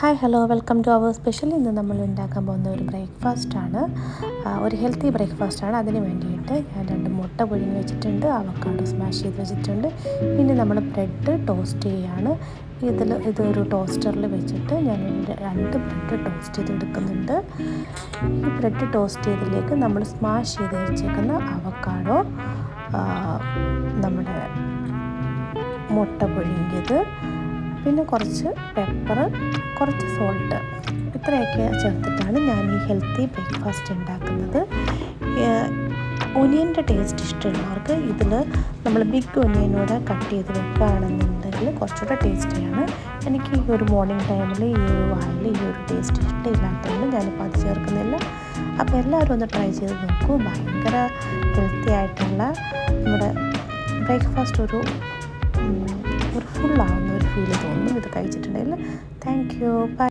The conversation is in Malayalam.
Hi hello welcome to our special. ഇന്ന് നമ്മൾ ഉണ്ടാക്കാൻ പോകുന്ന ഒരു ബ്രേക്ക്ഫാസ്റ്റാണ്, ഒരു ഹെൽത്തി ബ്രേക്ക്ഫാസ്റ്റാണ്. അതിന് വേണ്ടിയിട്ട് ഞാൻ 2 മുട്ട പുഴുങ്ങി വെച്ചിട്ടുണ്ട്, അവക്കാഡോ സ്മാഷ് ചെയ്ത് വെച്ചിട്ടുണ്ട്. ഇനി നമ്മൾ ബ്രെഡ് ടോസ്റ്റ് ചെയ്യുകയാണ്. ഇതൊരു ടോസ്റ്ററിൽ വെച്ചിട്ട് ഞാൻ 2 ബ്രെഡ് ടോസ്റ്റ് ചെയ്തെടുക്കുന്നുണ്ട്. ഈ ബ്രെഡ് ടോസ്റ്റ് ചെയ്തതിലേക്ക് നമ്മൾ സ്മാഷ് ചെയ്ത് വെച്ചേക്കുന്ന അവക്കാഡോ, നമ്മുടെ മുട്ട പുഴുങ്ങിയത്, പിന്നെ കുറച്ച് പെപ്പർ, കുറച്ച് സോൾട്ട്, ഇത്രയൊക്കെ ചേർത്തിട്ടാണ് ഞാൻ ഈ ഹെൽത്തി ബ്രേക്ക്ഫാസ്റ്റ് ഉണ്ടാക്കുന്നത്. ഒനിയൻ്റെ ടേസ്റ്റ് ഇഷ്ടമുള്ളവർക്ക് ഇതിൽ നമ്മൾ ബിഗ് ഒനിയനോടെ കട്ട് ചെയ്ത് വെക്കുകയാണെന്നുണ്ടെങ്കിൽ കുറച്ചുകൂടെ ടേസ്റ്റിയാണ്. എനിക്ക് ഈ ഒരു മോർണിംഗ് ടൈമിൽ ഈ ഒരു വായിൽ ഈ ഒരു ടേസ്റ്റ് ഇഷ്ടമില്ലാത്തതുകൊണ്ട് ഞാനിപ്പോൾ അത് ചേർക്കുന്നില്ല. അപ്പോൾ എല്ലാവരും ഒന്ന് ട്രൈ ചെയ്ത് നോക്കൂ. ഭയങ്കര ഹെൽത്തി ആയിട്ടുള്ള നമ്മുടെ ബ്രേക്ക്ഫാസ്റ്റ് ഒരു ഫുള്ളാവുന്ന ഒരു ഫീൽ തോന്നും ഇത് കഴിച്ചിട്ടുണ്ടെങ്കിൽ. Thank you, by.